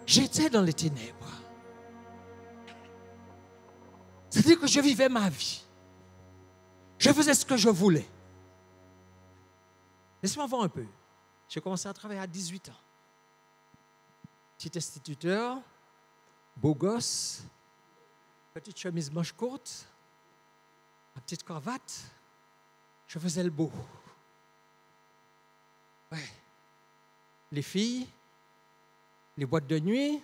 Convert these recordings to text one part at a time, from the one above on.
j'étais dans les ténèbres. C'est-à-dire que je vivais ma vie. Je faisais ce que je voulais. Laissez-moi voir un peu. J'ai commencé à travailler à 18 ans. Petit instituteur, beau gosse, petite chemise manche courte, ma petite cravate. Je faisais le beau. Ouais. Les filles, les boîtes de nuit,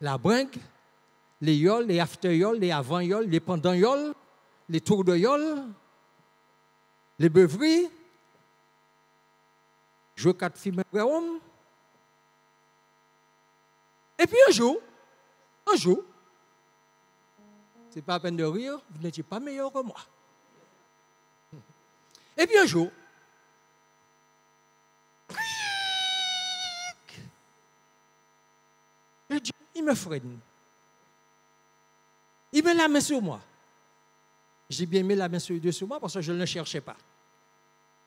la bringue, les yoles, les after-yoles, les avant-yoles, les pendant-yoles, les tours de yoles, les beuveries, jouer 4 films et hommes. Et puis un jour, c'est pas à peine de rire, vous n'étiez pas meilleur que moi. Et puis un jour, le Dieu, il me freine. Il met la main sur moi. J'ai bien mis la main sur moi parce que je ne le cherchais pas.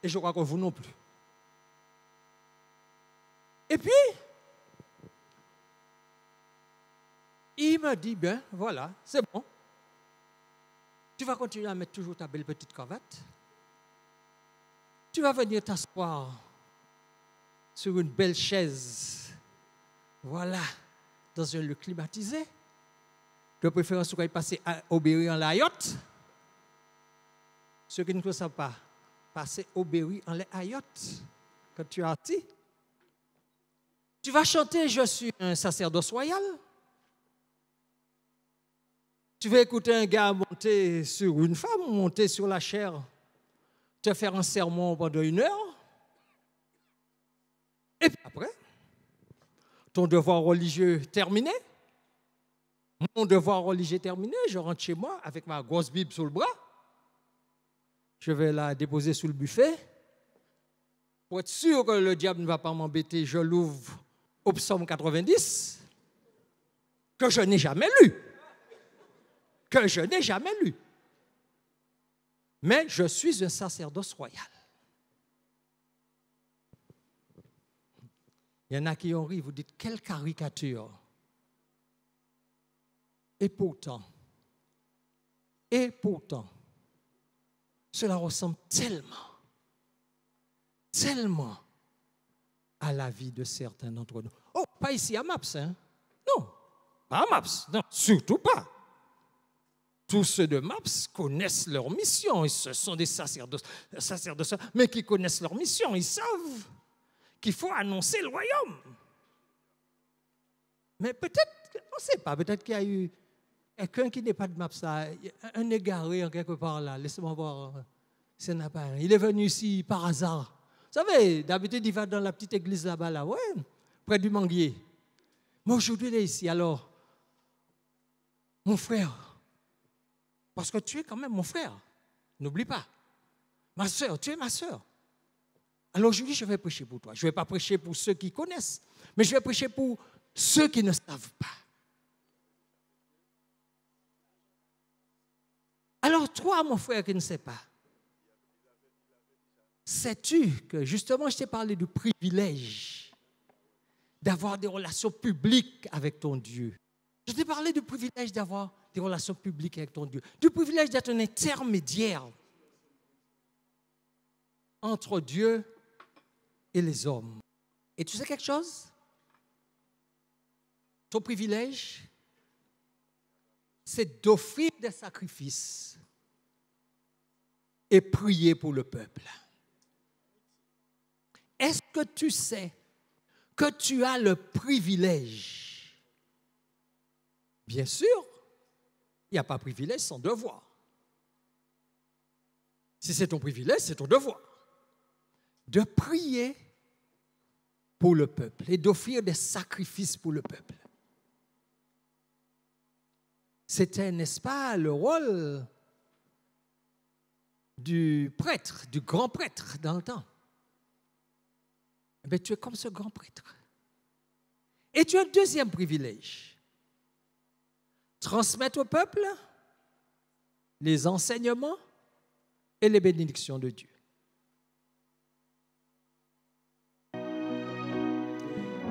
Et je crois que vous non plus. Et puis, il m'a dit, ben voilà, c'est bon. Tu vas continuer à mettre toujours ta belle petite cravate. Tu vas venir t'asseoir sur une belle chaise. Voilà, dans un lieu climatisé. De préférence, tu vas passer au Berry en Layotte. Ceux qui ne le savent pas, passer au Berry en Layotte. Quand tu es assis. Tu vas chanter, je suis un sacerdoce royal. Tu vas écouter un gars monter sur une femme, monter sur la chair, te faire un sermon pendant 1 heure. Et puis après, ton devoir religieux terminé. Mon devoir religieux terminé, je rentre chez moi avec ma grosse Bible sous le bras. Je vais la déposer sous le buffet. Pour être sûr que le diable ne va pas m'embêter, je l'ouvre au psaume 90, que je n'ai jamais lu. Mais je suis un sacerdoce royal. Il y en a qui ont ri, vous dites, quelle caricature. Et pourtant, cela ressemble tellement à la vie de certains d'entre nous. Oh, pas ici à MAPS, hein? Non, pas à MAPS, non, surtout pas. Tous ceux de MAPS connaissent leur mission, et ce sont des sacerdotes, mais qui connaissent leur mission, ils savent qu'il faut annoncer le royaume. Mais peut-être, on ne sait pas, peut-être qu'il y a eu quelqu'un qui n'est pas de MAPS, un égaré en quelque part là, laissez-moi voir, il est venu ici par hasard. Vous savez, d'habitude, il va dans la petite église là-bas, là, ouais, près du manguier. Mais aujourd'hui, il est ici. Alors, mon frère, parce que tu es quand même mon frère, n'oublie pas. Ma soeur, tu es ma soeur. Alors aujourd'hui, je vais prêcher pour toi. Je ne vais pas prêcher pour ceux qui connaissent, mais je vais prêcher pour ceux qui ne savent pas. Alors toi, mon frère qui ne sais pas, sais-tu que justement, je t'ai parlé du privilège d'avoir des relations publiques avec ton Dieu. Je t'ai parlé du privilège d'avoir des relations publiques avec ton Dieu, du privilège d'être un intermédiaire entre Dieu et les hommes. Et tu sais quelque chose? Ton privilège, c'est d'offrir des sacrifices et prier pour le peuple. Est-ce que tu sais que tu as le privilège? Bien sûr, il n'y a pas de privilège sans devoir. Si c'est ton privilège, c'est ton devoir de prier pour le peuple et d'offrir des sacrifices pour le peuple. C'était, n'est-ce pas, le rôle du prêtre, du grand prêtre dans le temps. Mais tu es comme ce grand prêtre. Et tu as un deuxième privilège. Transmettre au peuple les enseignements et les bénédictions de Dieu.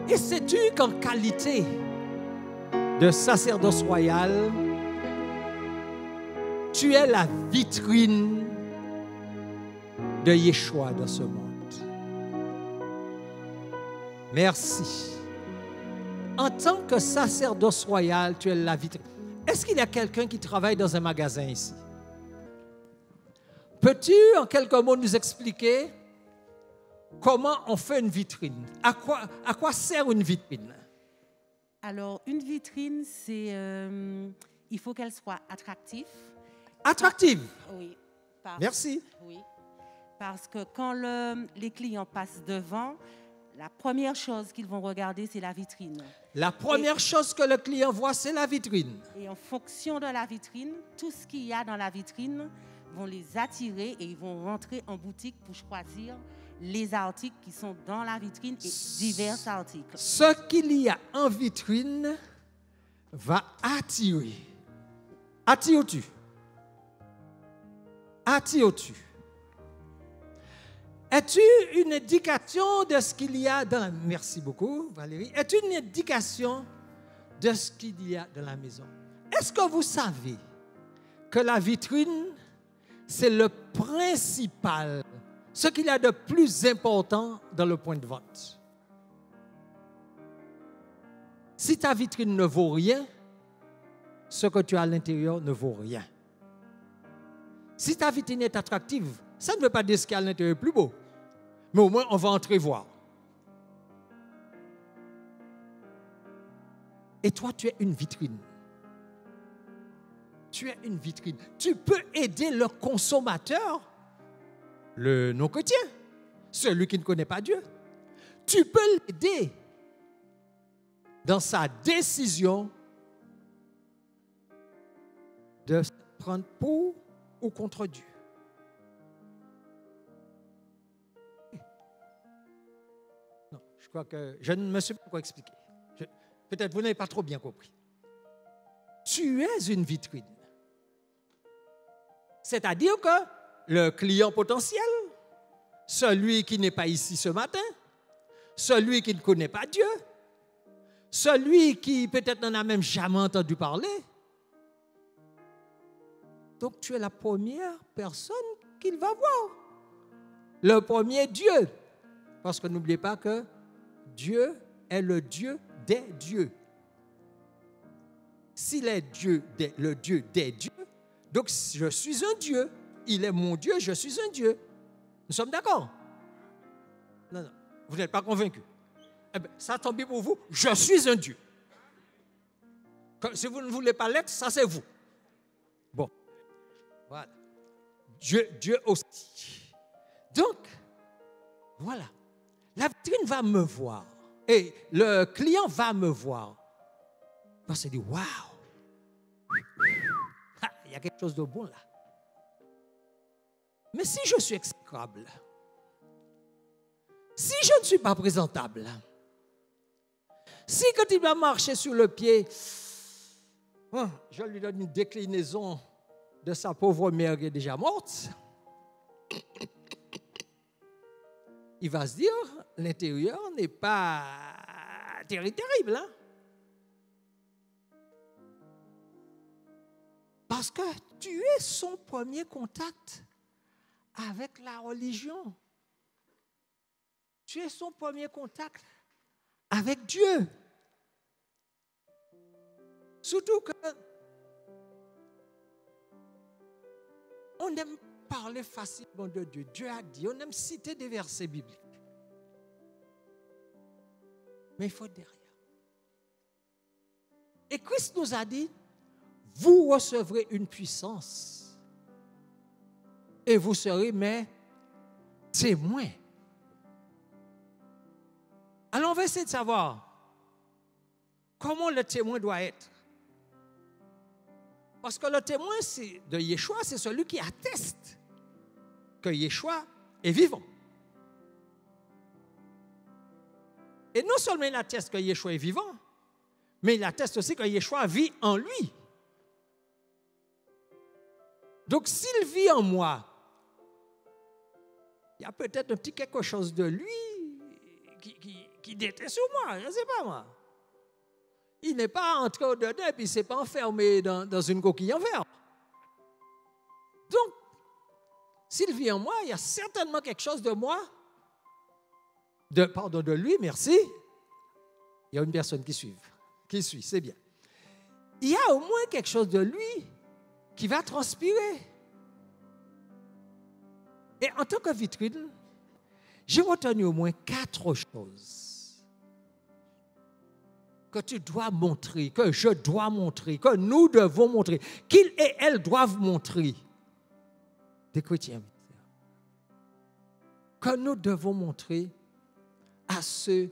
Et sais-tu qu'en qualité de sacerdoce royal, tu es la vitrine de Yeshua dans ce monde. Merci. En tant que sacerdoce royal, tu es la vitrine. Est-ce qu'il y a quelqu'un qui travaille dans un magasin ici? Peux-tu, en quelques mots, nous expliquer comment on fait une vitrine? À quoi sert une vitrine? Alors, une vitrine, c'est, il faut qu'elle soit attractive. Attractive? Oui. Merci. Oui. Parce que quand les clients passent devant, la première chose qu'ils vont regarder, c'est la vitrine. La première chose que le client voit, c'est la vitrine. Et en fonction de la vitrine, tout ce qu'il y a dans la vitrine vont les attirer et ils vont rentrer en boutique pour choisir les articles qui sont dans la vitrine et divers articles. Ce qu'il y a en vitrine va attirer. Attires-tu? Attires-tu? Es-tu une indication de ce qu'il y a dans la... Merci beaucoup, Valérie. Es-tu une indication de ce qu'il y a dans la maison? Est-ce que vous savez que la vitrine, c'est le principal, ce qu'il y a de plus important dans le point de vente? Si ta vitrine ne vaut rien, ce que tu as à l'intérieur ne vaut rien. Si ta vitrine est attractive, ça ne veut pas dire ce qu'il y a à l'intérieur est plus beau. Mais au moins, on va entrer voir. Et toi, tu es une vitrine. Tu es une vitrine. Tu peux aider le consommateur, le non-chrétien, celui qui ne connaît pas Dieu. Tu peux l'aider dans sa décision de se prendre pour ou contre Dieu. Non, je crois que je ne me suis pas encore expliqué. Peut-être vous n'avez pas trop bien compris. Tu es une vitrine. C'est-à-dire que le client potentiel, celui qui n'est pas ici ce matin, celui qui ne connaît pas Dieu, celui qui peut-être n'en a même jamais entendu parler. Donc tu es la première personne qu'il va voir. Le premier Dieu. Parce que n'oubliez pas que Dieu est le Dieu des dieux. S'il est Dieu le Dieu des dieux, donc je suis un Dieu. Il est mon Dieu, je suis un Dieu. Nous sommes d'accord? Non, non, vous n'êtes pas convaincus. Eh bien, ça tombe bien pour vous, je suis un Dieu. Si vous ne voulez pas l'être, ça c'est vous. Bon, voilà. Dieu aussi. Donc, voilà. La vitrine va me voir. Et le client va me voir. Parce qu'il dit, waouh, il y a quelque chose de bon là. Mais si je suis exécrable, si je ne suis pas présentable, si quand il va marcher sur le pied, je lui donne une déclinaison de sa pauvre mère qui est déjà morte, il va se dire, l'intérieur n'est pas terrible, hein? Parce que tu es son premier contact avec la religion. Tu es son premier contact avec Dieu. Surtout que on aime parler facilement de Dieu. Dieu a dit, on aime citer des versets bibliques. Mais il faut derrière. Et Christ nous a dit, vous recevrez une puissance et vous serez mes témoins. Alors on va essayer de savoir comment le témoin doit être. Parce que le témoin de Yeshua, c'est celui qui atteste que Yeshua est vivant. Et non seulement il atteste que Yeshua est vivant, mais il atteste aussi que Yeshua vit en lui. Donc s'il vit en moi, il y a peut-être un petit quelque chose de lui qui qui déteste sur moi, je ne sais pas moi. Il n'est pas entré au-dedans et puis il ne s'est pas enfermé dans une coquille en verre. Donc, s'il vit en moi, il y a certainement quelque chose de moi, de lui, merci. Il y a une personne qui suit, c'est bien. Il y a au moins quelque chose de lui qui va transpirer. Et en tant que vitrine, j'ai retenu au moins 4 choses que tu dois montrer, que je dois montrer, que nous devons montrer, qu'ils et elles doivent montrer. Des chrétiens. Que nous devons montrer à ceux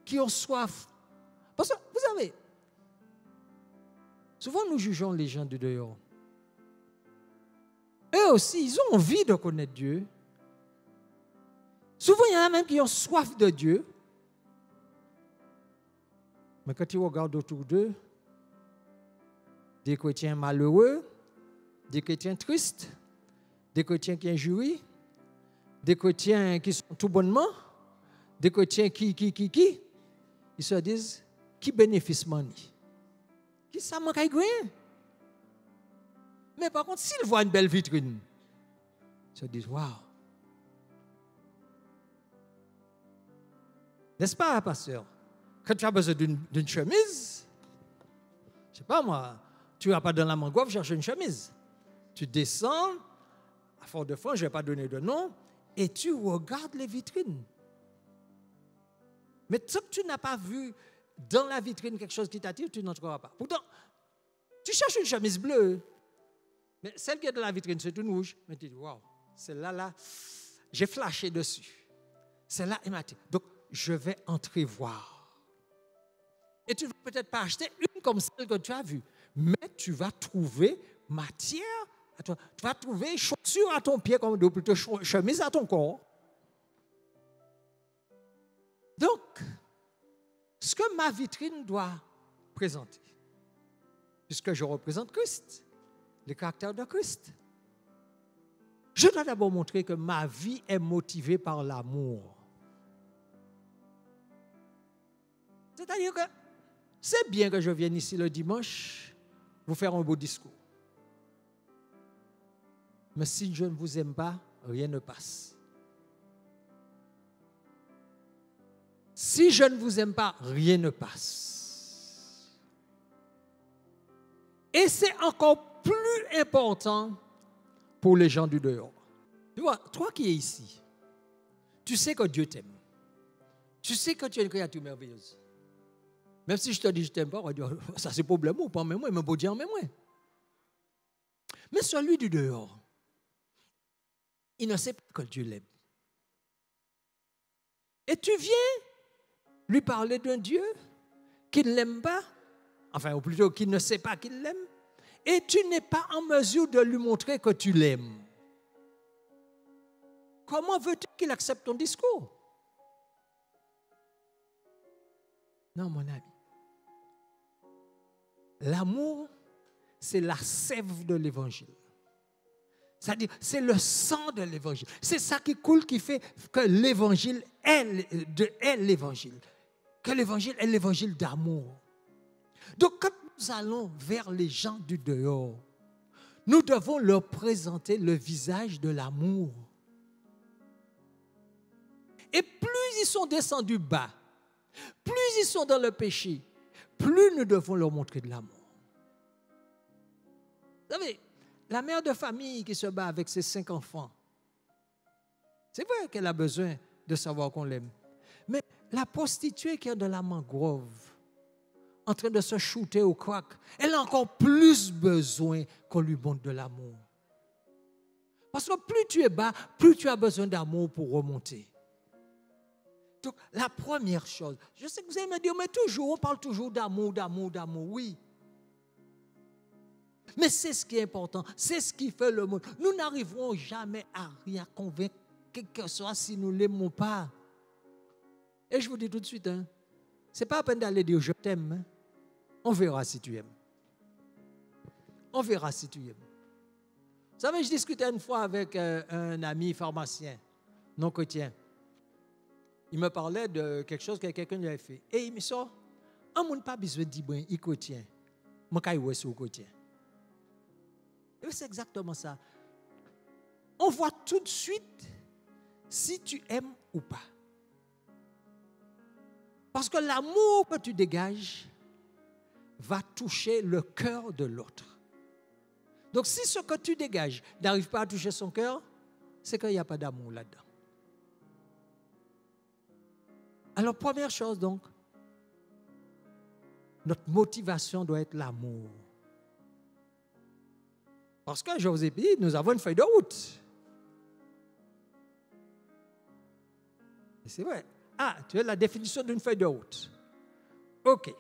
qui ont soif. Parce que, vous savez, souvent nous jugeons les gens du dehors. Eux aussi, ils ont envie de connaître Dieu. Souvent, il y en a même qui ont soif de Dieu. Mais quand tu regardes autour d'eux, des chrétiens malheureux, des chrétiens tristes, des chrétiens qui injurient, des chrétiens qui sont tout bonnement, des chrétiens qui, ils se disent, qui bénéficie mani? Qui ça manque rien? Mais par contre, s'ils voient une belle vitrine, ils se disent, waouh! N'est-ce pas, pasteur? Quand tu as besoin d'une chemise, je ne sais pas moi, tu ne vas pas dans la mangrove chercher une chemise. Tu descends, à Fort-de-France, je ne vais pas donner de nom, et tu regardes les vitrines. Mais tant que tu n'as pas vu dans la vitrine quelque chose qui t'attire, tu n'entreras pas. Pourtant, tu cherches une chemise bleue, mais celle qui est dans la vitrine, c'est une rouge. Mais tu dis, waouh, celle-là, là, j'ai flashé dessus. Celle-là, elle m'attire. Donc, je vais entrer voir. Et tu ne vas peut-être pas acheter une comme celle que tu as vue, mais tu vas trouver matière à toi. Tu vas trouver chaussures à ton pied, comme plutôt chemise à ton corps. Donc, ce que ma vitrine doit présenter, puisque je représente Christ, le caractère de Christ, je dois d'abord montrer que ma vie est motivée par l'amour. C'est-à-dire que c'est bien que je vienne ici le dimanche vous faire un beau discours. Mais si je ne vous aime pas, rien ne passe. Si je ne vous aime pas, rien ne passe. Et c'est encore plus important pour les gens du dehors. Tu vois, toi qui es ici, tu sais que Dieu t'aime. Tu sais que tu es une créature merveilleuse. Même si je te dis je t'aime pas, on va dire, ça c'est problème ou pas, mais moi, il m'a beau dire, mais moi. Mais celui du dehors, il ne sait pas que Dieu l'aime. Et tu viens lui parler d'un Dieu qui ne l'aime pas, enfin, ou plutôt qui ne sait pas qu'il l'aime, et tu n'es pas en mesure de lui montrer que tu l'aimes. Comment veux-tu qu'il accepte ton discours? Non, mon ami. L'amour, c'est la sève de l'évangile. C'est-à-dire, c'est le sang de l'évangile. C'est ça qui coule, qui fait que l'évangile est l'évangile. Que l'évangile est l'évangile d'amour. Donc, quand nous allons vers les gens du dehors, nous devons leur présenter le visage de l'amour. Et plus ils sont descendus bas, plus ils sont dans le péché, plus nous devons leur montrer de l'amour. Vous savez, la mère de famille qui se bat avec ses 5 enfants, c'est vrai qu'elle a besoin de savoir qu'on l'aime. Mais la prostituée qui est dans la mangrove, en train de se shooter au crack, elle a encore plus besoin qu'on lui montre de l'amour. Parce que plus tu es bas, plus tu as besoin d'amour pour remonter. Donc, la première chose, je sais que vous allez me dire, mais toujours, on parle toujours d'amour, oui. Mais c'est ce qui est important, c'est ce qui fait le monde. Nous n'arriverons jamais à rien convaincre quel que soit si nous ne l'aimons pas. Et je vous dis tout de suite, ce n'est pas à peine d'aller dire je t'aime. On verra si tu aimes. On verra si tu aimes. Vous savez, je discutais une fois avec un ami pharmacien, non chrétien. il me parlait de quelque chose que quelqu'un lui avait fait. Et il me dit, on n'a pas besoin de dire, il chrétien. Moi, je suis sur chrétien. Et c'est exactement ça. On voit tout de suite si tu aimes ou pas. Parce que l'amour que tu dégages va toucher le cœur de l'autre. Donc si ce que tu dégages n'arrive pas à toucher son cœur, c'est qu'il n'y a pas d'amour là-dedans. Alors première chose donc, notre motivation doit être l'amour. Parce que je vous ai dit, nous avons une feuille de route. Et c'est vrai. Ah, tu as la définition d'une feuille de route. OK.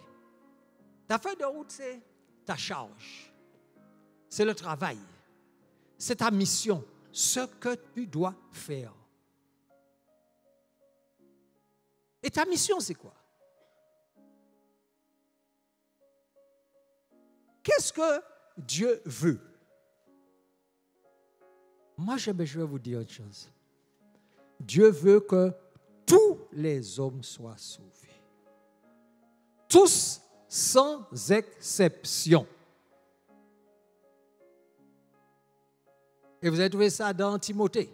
Ta feuille de route, c'est ta charge. C'est le travail. C'est ta mission. Ce que tu dois faire. Et ta mission, c'est quoi? Qu'est-ce que Dieu veut? Moi, je vais vous dire une chose. Dieu veut que tous les hommes soient sauvés. Tous, sans exception. Et vous avez trouvé ça dans Timothée.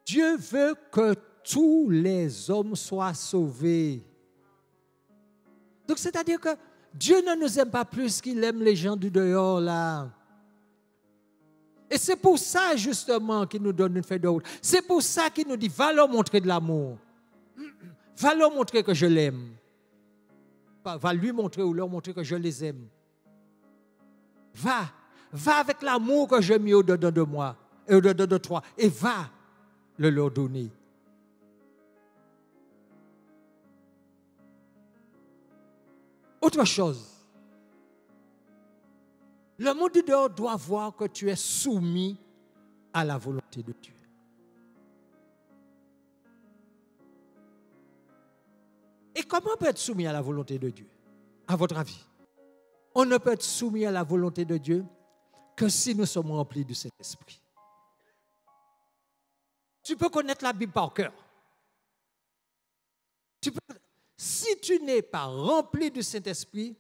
Dieu veut que tous les hommes soient sauvés. Donc, c'est-à-dire que Dieu ne nous aime pas plus qu'il aime les gens du dehors, là. Et c'est pour ça, justement, qu'il nous donne une feuille de route. C'est pour ça qu'il nous dit, va leur montrer de l'amour. Va leur montrer que je l'aime. Va lui montrer ou leur montrer que je les aime. Va avec l'amour que j'ai mis au-dedans de moi, et au-dedans de toi, et va le leur donner. Autre chose. Le monde du dehors doit voir que tu es soumis à la volonté de Dieu. Et comment on peut être soumis à la volonté de Dieu, à votre avis? On ne peut être soumis à la volonté de Dieu que si nous sommes remplis du Saint-Esprit. Tu peux connaître la Bible par cœur. Si tu n'es pas rempli du Saint-Esprit,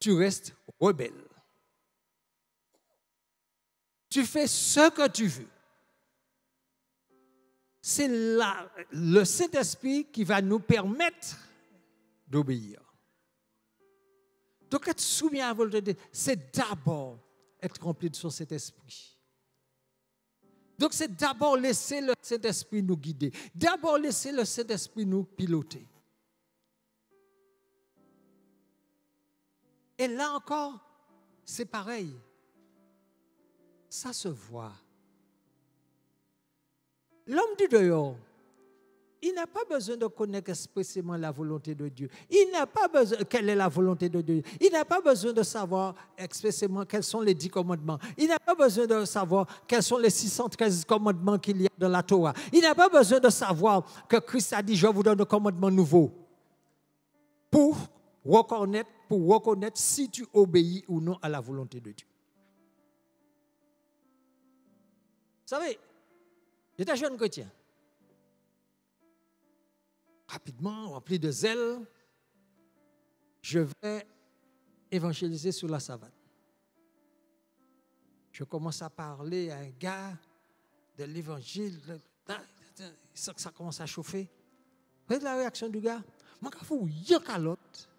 tu restes rebelle. Tu fais ce que tu veux. C'est le Saint-Esprit qui va nous permettre d'obéir. Donc être soumis à la volonté de Dieu, c'est d'abord être rempli de son Saint-Esprit. Donc c'est d'abord laisser le Saint-Esprit nous guider. D'abord laisser le Saint-Esprit nous piloter. Et là encore, c'est pareil. Ça se voit. L'homme du dehors, il n'a pas besoin de connaître expressément la volonté de Dieu. Il n'a pas besoin, quelle est la volonté de Dieu. Il n'a pas besoin de savoir expressément quels sont les 10 commandements. Il n'a pas besoin de savoir quels sont les 613 commandements qu'il y a dans la Torah. Il n'a pas besoin de savoir que Christ a dit, je vous donne un commandement nouveau. Pour reconnaître si tu obéis ou non à la volonté de Dieu. Vous savez, j'étais jeune chrétien. Rapidement, rempli de zèle, je vais évangéliser sur la savane. Je commence à parler à un gars de l'évangile. Ça commence à chauffer. Vous voyez la réaction du gars? Moi, je fous rien qu'à l'autre.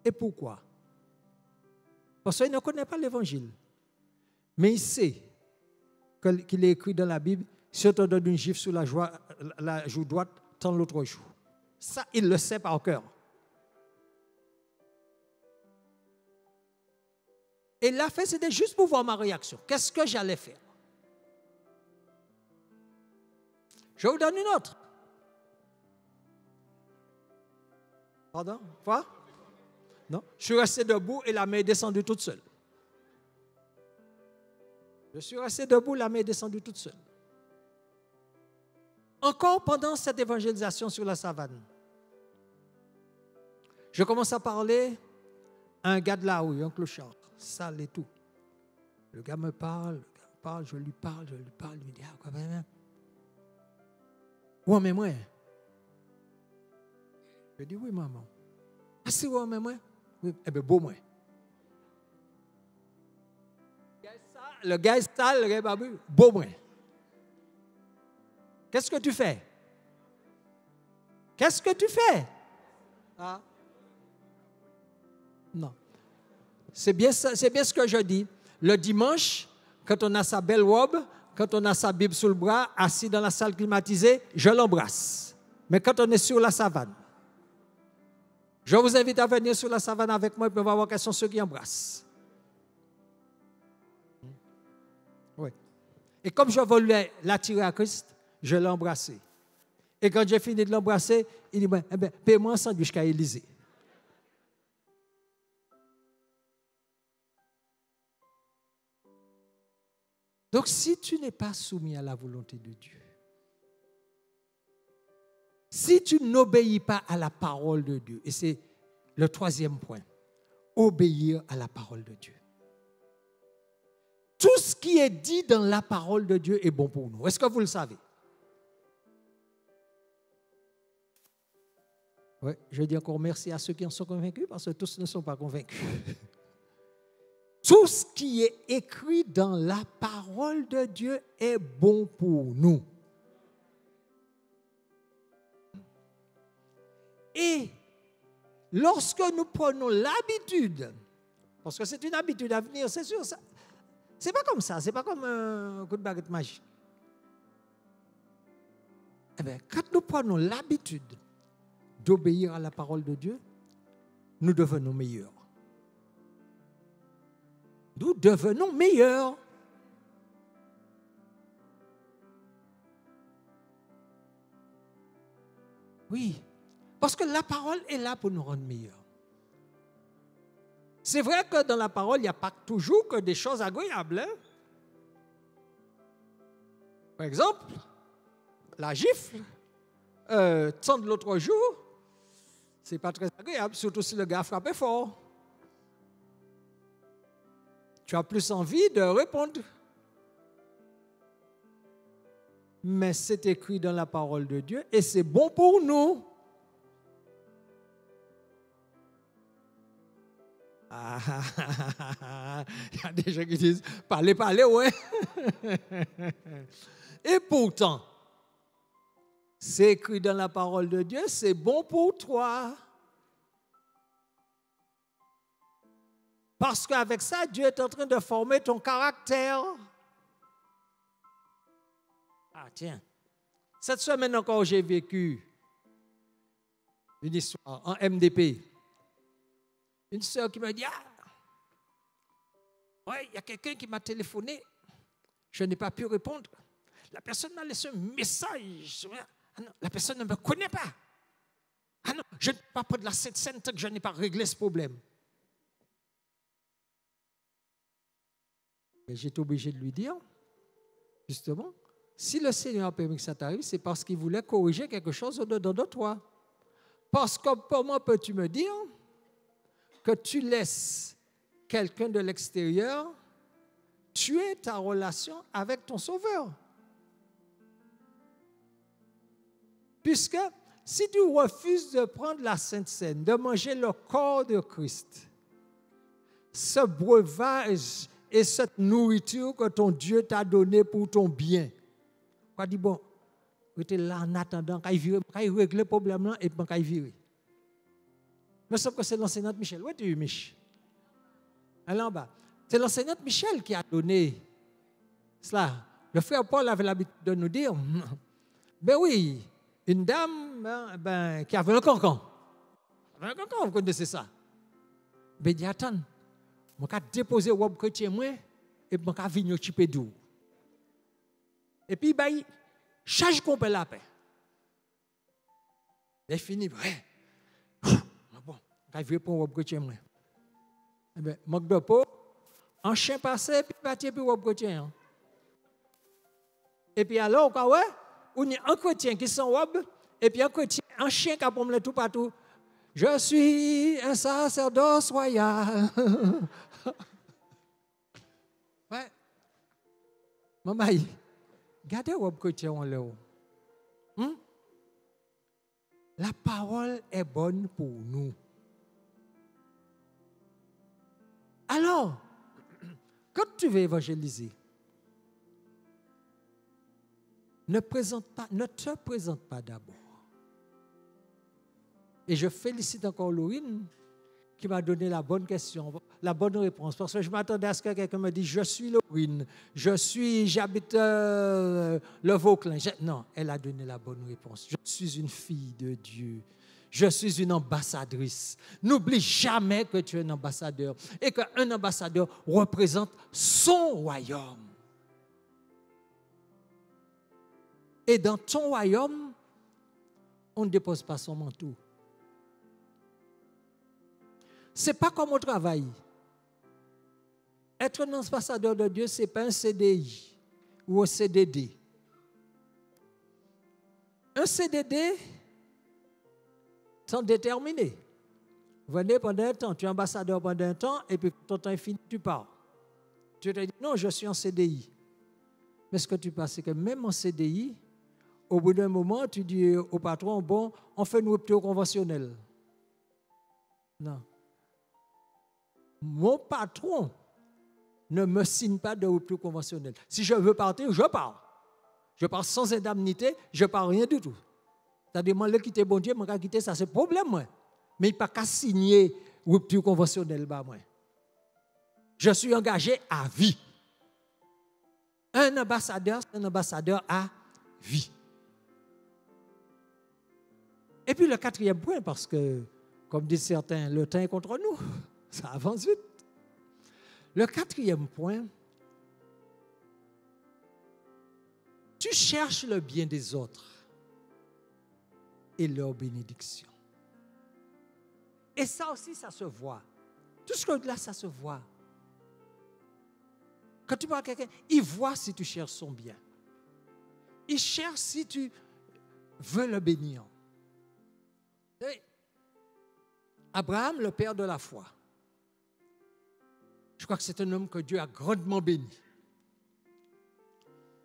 Et pourquoi? Parce qu'il ne connaît pas l'évangile. Mais il sait qu'il est écrit dans la Bible, si on te donne une gifle sur la joue droite, tends l'autre joue. Ça, il le sait par cœur. Et l'a fait, c'était juste pour voir ma réaction. Qu'est-ce que j'allais faire? Je vous donne une autre. Pardon? Quoi? Non? Je suis resté debout et la main est descendue toute seule. Je suis resté debout, la main est descendue toute seule. Encore pendant cette évangélisation sur la savane, je commence à parler à un gars de la rue, un clochard, sale et tout. Le gars me parle, parle, je lui parle. Il me dit, ah, quoi, ben, ouais, mais moi. Je dis, oui, maman. Ah, c'est ouais, mais moi? Oui, eh bien, beau, moi. Le gars est sale, le gars est barbu, beau, moi. Qu'est-ce que tu fais? Qu'est-ce que tu fais? Ah. Non. C'est bien ce que je dis. Le dimanche, quand on a sa belle robe, quand on a sa Bible sous le bras, assis dans la salle climatisée, je l'embrasse. Mais quand on est sur la savane, je vous invite à venir sur la savane avec moi et puis on va voir quels sont ceux qui embrassent. Oui. Et comme je voulais l'attirer à Christ, je l'ai embrassé. Et quand j'ai fini de l'embrasser, il dit, eh bien, paie-moi un sandwich qu'à Élysée. Donc, si tu n'es pas soumis à la volonté de Dieu, si tu n'obéis pas à la parole de Dieu, et c'est le troisième point, obéir à la parole de Dieu. Tout ce qui est dit dans la parole de Dieu est bon pour nous. Est-ce que vous le savez? Oui, je dis encore merci à ceux qui en sont convaincus parce que tous ne sont pas convaincus. Tout ce qui est écrit dans la parole de Dieu est bon pour nous. Et lorsque nous prenons l'habitude, parce que c'est une habitude à venir, c'est sûr, ça, c'est pas comme ça, c'est pas comme un coup de baguette magique. Eh bien, quand nous prenons l'habitude d'obéir à la parole de Dieu, nous devenons meilleurs. Nous devenons meilleurs. Oui, parce que la parole est là pour nous rendre meilleurs. C'est vrai que dans la parole, il n'y a pas toujours que des choses agréables. Hein? Par exemple, la gifle, tant de l'autre jour, ce n'est pas très agréable, surtout si le gars frappait fort. Tu as plus envie de répondre. Mais c'est écrit dans la parole de Dieu et c'est bon pour nous. Il y a des gens qui disent, parlez, ouais. Et pourtant, c'est écrit dans la parole de Dieu, c'est bon pour toi. Parce qu'avec ça, Dieu est en train de former ton caractère. Ah tiens, cette semaine encore, j'ai vécu une histoire en MDP. Une sœur qui m'a dit, ouais, il y a quelqu'un qui m'a téléphoné, je n'ai pas pu répondre. La personne m'a laissé un message. Ah non, la personne ne me connaît pas. Ah non, je ne peux pas prendre la Sainte Seine tant que je n'ai pas réglé ce problème. Et j'étais obligé de lui dire, justement, si le Seigneur a permis que ça t'arrive, c'est parce qu'il voulait corriger quelque chose au-dedans de toi. Parce que comment peux-tu me dire que tu laisses quelqu'un de l'extérieur tuer ta relation avec ton Sauveur? Puisque si tu refuses de prendre la Sainte Seine, de manger le corps de Christ, ce breuvage et cette nourriture que ton Dieu t'a donnée pour ton bien, on va dire, bon, tu es là en attendant qu'il règle le problème là et puis qu'il vire. Mais sauf que c'est l'enseignante Michel. Où es-tu, Mich? Allez en bas. C'est l'enseignante Michel qui a donné cela. Le frère Paul avait l'habitude de nous dire, ben oui, une dame qui avait un cancan. Vous connaissez ça? Ben il dit, attends, je vais déposer le robe chrétien moi et je vais venir chipper d'où. Et puis, il charge complet la paix. Il fini, ouais. Bon, je vais prendre le robe chrétien moi. Eh bien, manque de peau, un chien passé, puis parti, puis robe chrétien. Et puis alors, ouais, on y a un chrétien qui s'en robe, et puis un chrétien, un chien qui a promené tout partout. Je suis un sacerdoce royal. Ouais. Maman, gardez votre chrétien en l'air. La parole est bonne pour nous. Alors, quand tu veux évangéliser, ne te présente pas d'abord. Et je félicite encore Laurine qui m'a donné la bonne question, la bonne réponse. Parce que je m'attendais à ce que quelqu'un me dise, je suis Laurine, j'habite le Vauclin. Non, elle a donné la bonne réponse. Je suis une fille de Dieu. Je suis une ambassadrice. N'oublie jamais que tu es un ambassadeur et qu'un ambassadeur représente son royaume. Et dans ton royaume, on ne dépose pas son manteau. Ce n'est pas comme au travail. Être un ambassadeur de Dieu, ce n'est pas un CDI ou un CDD. Un CDD, temps déterminé. Venez pendant un temps, tu es ambassadeur pendant un temps, et puis ton temps est fini, tu pars. Tu te dis, non, je suis en CDI. Mais ce que tu passes, c'est que même en CDI, au bout d'un moment, tu dis au patron, bon, on fait une rupture conventionnelle. Non. Mon patron ne me signe pas de rupture conventionnelle. Si je veux partir, je pars. Je pars sans indemnité, je pars rien du tout. C'est-à-dire, moi, le quitter bon Dieu, moi, quitter ça, c'est problème, moi. Mais il n'y a pas qu'à signer rupture conventionnelle, bah, moi. Je suis engagé à vie. Un ambassadeur, c'est un ambassadeur à vie. Et puis le quatrième point, parce que, comme disent certains, le temps est contre nous. Ça avance vite. Le quatrième point, tu cherches le bien des autres et leur bénédiction. Et ça aussi, ça se voit. Tout ce que là, ça se voit. Quand tu parles à quelqu'un, il voit si tu cherches son bien. Il cherche si tu veux le bénir. Et Abraham, le père de la foi, je crois que c'est un homme que Dieu a grandement béni.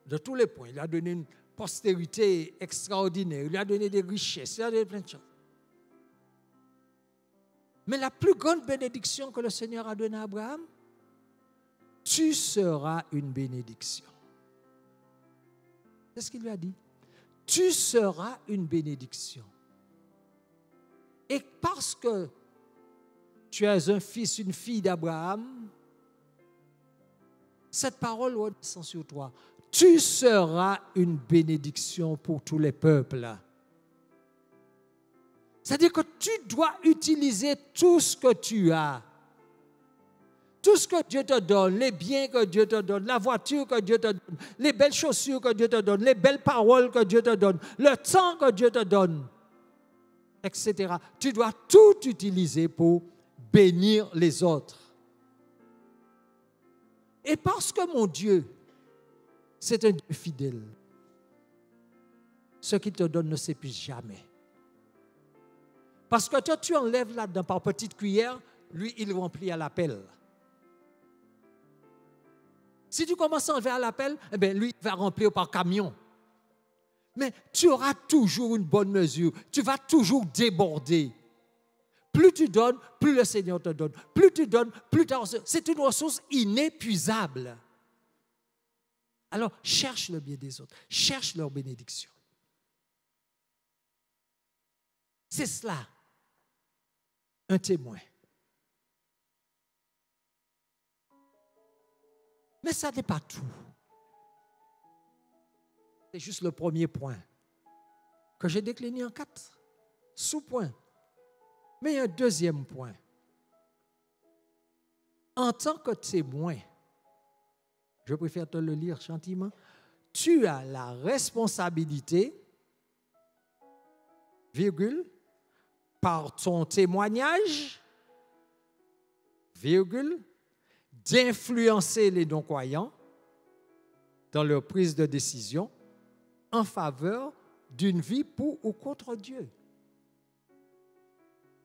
De tous les points. Il a donné une postérité extraordinaire. Il lui a donné des richesses. Il a donné plein de choses. Mais la plus grande bénédiction que le Seigneur a donnée à Abraham, tu seras une bénédiction. C'est ce qu'il lui a dit. Tu seras une bénédiction. Et parce que tu es un fils, une fille d'Abraham, cette parole redescend sur toi. Tu seras une bénédiction pour tous les peuples. C'est-à-dire que tu dois utiliser tout ce que tu as. Tout ce que Dieu te donne, les biens que Dieu te donne, la voiture que Dieu te donne, les belles chaussures que Dieu te donne, les belles paroles que Dieu te donne, le temps que Dieu te donne, etc. Tu dois tout utiliser pour bénir les autres. Et parce que mon Dieu, c'est un Dieu fidèle, ce qu'il te donne ne s'épuise jamais. Parce que toi, tu enlèves là-dedans par petite cuillère, lui, il remplit à l'appel. Si tu commences à enlever à l'appel, eh bien, lui, il va remplir par camion. Mais tu auras toujours une bonne mesure. Tu vas toujours déborder. Plus tu donnes, plus le Seigneur te donne. Plus tu donnes, plus tu as. C'est une ressource inépuisable. Alors, cherche le bien des autres. Cherche leur bénédiction. C'est cela, un témoin. Mais ça n'est pas tout. C'est juste le premier point que j'ai décliné en 4 sous-points. Mais il y a un deuxième point. En tant que témoin, je préfère te le lire gentiment, tu as la responsabilité, virgule, par ton témoignage, virgule, d'influencer les non-croyants dans leur prise de décision en faveur d'une vie pour ou contre Dieu.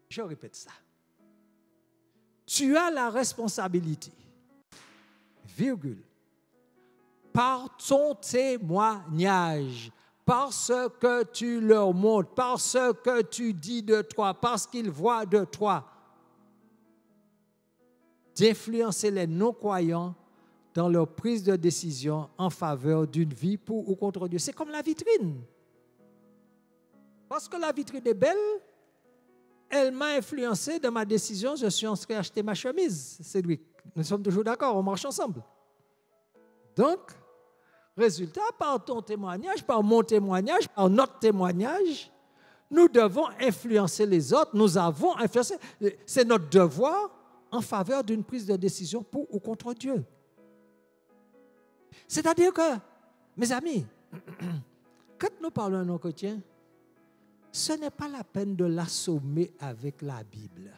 Je répète ça. Tu as la responsabilité, virgule, par ton témoignage, parce que tu leur montres, parce que tu dis de toi, parce qu'ils voient de toi, d'influencer les non-croyants dans leur prise de décision en faveur d'une vie pour ou contre Dieu. C'est comme la vitrine. Parce que la vitrine est belle, elle m'a influencé dans ma décision. Je suis inscrit à acheter ma chemise, Cédric. Nous sommes toujours d'accord, on marche ensemble. Donc, résultat, par ton témoignage, par mon témoignage, par notre témoignage, nous devons influencer les autres. Nous avons influencé. C'est notre devoir en faveur d'une prise de décision pour ou contre Dieu. C'est-à-dire que, mes amis, quand nous parlons à nos chrétiens, ce n'est pas la peine de l'assommer avec la Bible.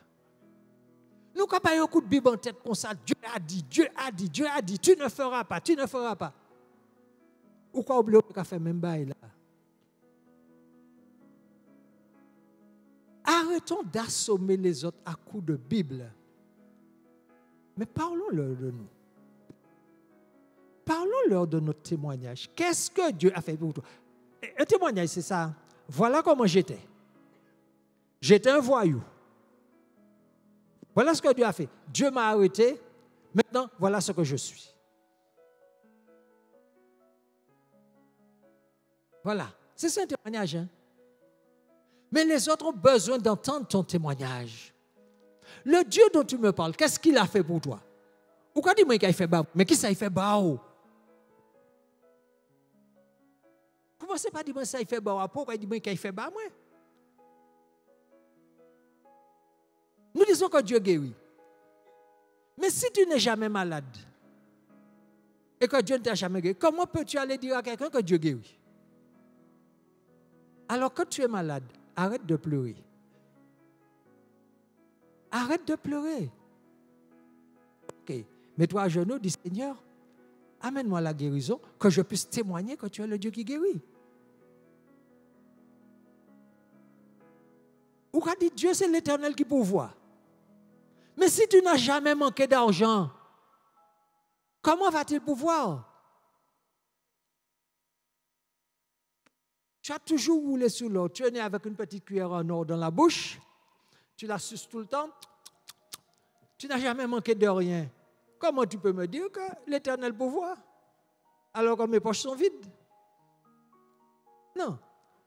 Nous, quand on a un coup de Bible en tête comme ça, Dieu a dit, Dieu a dit, Dieu a dit, tu ne feras pas, tu ne feras pas. Ou quoi oublier qu'on a fait même bail là? Arrêtons d'assommer les autres à coups de Bible. Mais parlons-leur de nous. Parlons-leur de notre témoignage. Qu'est-ce que Dieu a fait pour toi? Un témoignage, c'est ça. Voilà comment j'étais. J'étais un voyou. Voilà ce que Dieu a fait. Dieu m'a arrêté. Maintenant, voilà ce que je suis. Voilà. C'est ça un témoignage. Hein? Mais les autres ont besoin d'entendre ton témoignage. Le Dieu dont tu me parles, qu'est-ce qu'il a fait pour toi? Ou quand dis-moi qu'il a fait bas, mais qui ça il fait bas? Commencez pas à dire que ça il fait bas, pourquoi dis-moi qu'il fait bas? Nous disons que Dieu guérit. Mais si tu n'es jamais malade et que Dieu ne t'a jamais guéri, comment peux-tu aller dire à quelqu'un que Dieu guérit? Alors quand tu es malade, arrête de pleurer. Arrête de pleurer. Ok, mets-toi à genoux, dis Seigneur, amène-moi la guérison, que je puisse témoigner que tu es le Dieu qui guérit. Ou qu'a dit Dieu, c'est l'Éternel qui pourvoit. Mais si tu n'as jamais manqué d'argent, comment va-t-il pouvoir? Tu as toujours roulé sur l'eau. Tu es né avec une petite cuillère en or dans la bouche. Tu la suces tout le temps. Tu n'as jamais manqué de rien. Comment tu peux me dire que l'Éternel pourvoit alors que mes poches sont vides? Non.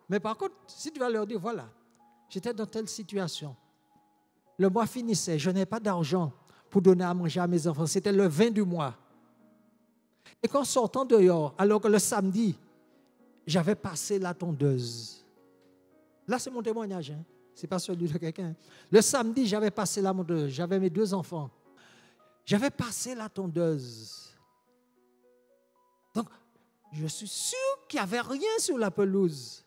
Mais par contre, si tu vas leur dire, voilà, j'étais dans telle situation. Le mois finissait, je n'ai pas d'argent pour donner à manger à mes enfants. C'était le 20 du mois. Et qu'en sortant dehors, alors que le samedi, j'avais passé la tondeuse. Là, c'est mon témoignage. Hein? Ce n'est pas celui de quelqu'un. Le samedi, j'avais passé la tondeuse. J'avais mes 2 enfants. J'avais passé la tondeuse. Donc, je suis sûr qu'il n'y avait rien sur la pelouse.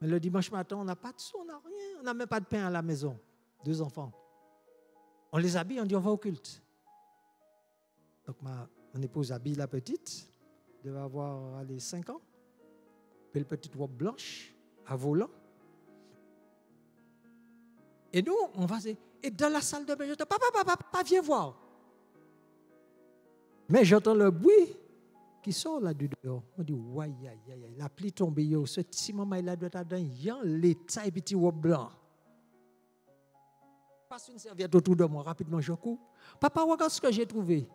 Mais le dimanche matin, on n'a pas de sous, on n'a rien. On n'a même pas de pain à la maison. 2 enfants. On les habille, on dit on va au culte. Donc, mon épouse habille la petite. Elle devait avoir 5 ans. Puis une petite robe blanche à volant. Et nous, on va... Et dans la salle de bain, j'entends, papa, viens voir. Mais j'entends le bruit qui sort là du dehors. On dit, ouais, la pluie tombe, ce petit maman, il a doit être dans l'état et petit robe blanc. Passe une serviette autour de moi, rapidement, je cours. Papa, regarde ce que j'ai trouvé.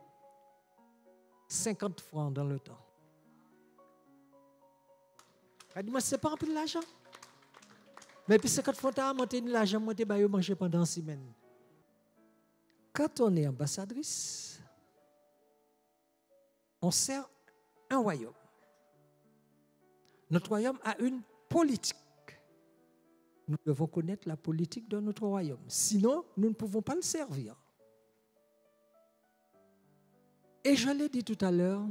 50 francs dans le temps. Elle dit, moi, ce n'est pas un peu de l'argent. Mais puis 50 francs, tu as monté de l'argent, moi, tu as mangé pendant 1 semaine. Quand on est ambassadrice, on sert un royaume. Notre royaume a une politique. Nous devons connaître la politique de notre royaume. Sinon, nous ne pouvons pas le servir. Et je l'ai dit tout à l'heure,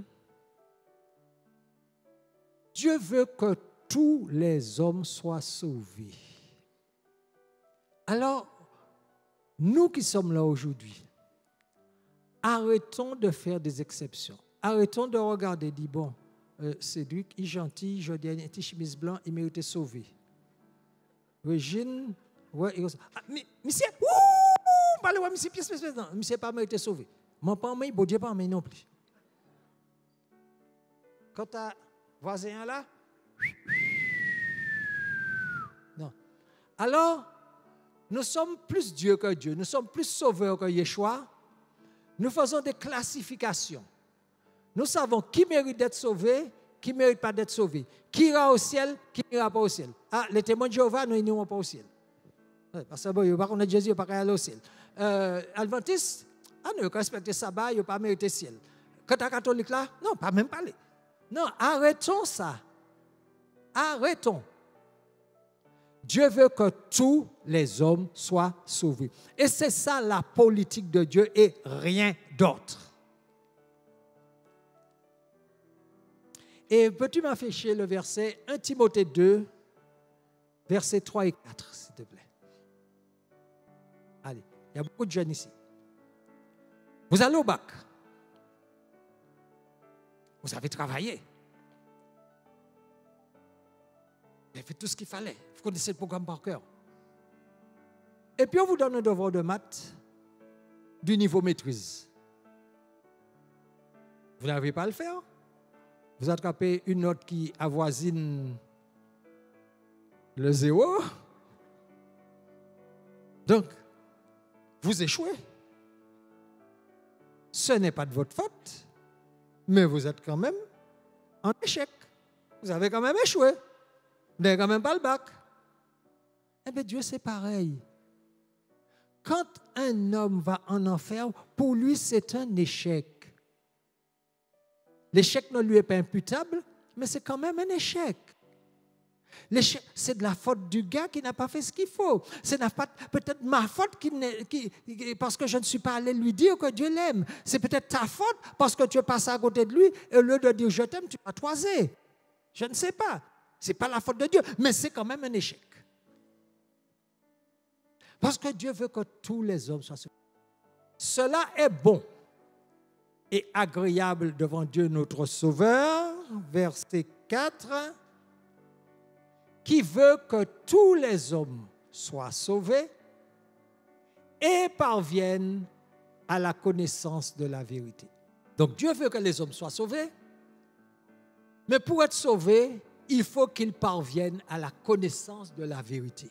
Dieu veut que tous les hommes soient sauvés. Alors, nous qui sommes là aujourd'hui, arrêtons de faire des exceptions. Arrêtons de regarder et dire, bon, Cédric, il est gentil, je dis, il a une chemise blanche, il mérite sauver. Régine, ouais, monsieur, monsieur, pièce, monsieur, pas mérité sauver. Mon père, bon Dieu, pas non plus. Quand tu as voisin là, non. Alors, nous sommes plus Dieu que Dieu. Nous sommes plus sauveurs que Yeshua. Nous faisons des classifications. Nous savons qui mérite d'être sauvé, qui ne mérite pas d'être sauvé. Qui ira au ciel, qui n'ira pas au ciel. Ah, les témoins de Jéhovah, nous n'irons pas au ciel. Parce que bon, par contre, Jésus n'a pas aller au ciel. Adventiste, nous respectons le sabbat, il n'a pas mérité le ciel. Quand tu es catholique là, non, pas même parler. Non, arrêtons ça. Arrêtons. Dieu veut que tous les hommes soient sauvés. Et c'est ça la politique de Dieu et rien d'autre. Et peux-tu m'afficher le verset 1 Timothée 2, versets 3 et 4, s'il te plaît. Allez, il y a beaucoup de jeunes ici. Vous allez au bac. Vous avez travaillé. Vous avez fait tout ce qu'il fallait. Vous connaissez le programme par cœur. Et puis on vous donne un devoir de maths du niveau maîtrise. Vous n'arrivez pas à le faire. Vous attrapez une note qui avoisine le 0. Donc, vous échouez. Ce n'est pas de votre faute, mais vous êtes quand même en échec. Vous avez quand même échoué. Vous n'avez quand même pas le bac. Eh bien, Dieu, c'est pareil. Quand un homme va en enfer, pour lui, c'est un échec. L'échec ne lui est pas imputable, mais c'est quand même un échec. L'échec, c'est de la faute du gars qui n'a pas fait ce qu'il faut. C'est peut-être ma faute parce que je ne suis pas allé lui dire que Dieu l'aime. C'est peut-être ta faute parce que tu es passé à côté de lui et au lieu de dire je t'aime, tu m'as toisé. Je ne sais pas. Ce n'est pas la faute de Dieu, mais c'est quand même un échec. Parce que Dieu veut que tous les hommes soient sauvés. Cela est bon et agréable devant Dieu notre Sauveur, verset 4, qui veut que tous les hommes soient sauvés et parviennent à la connaissance de la vérité. Donc Dieu veut que les hommes soient sauvés, mais pour être sauvés, il faut qu'ils parviennent à la connaissance de la vérité.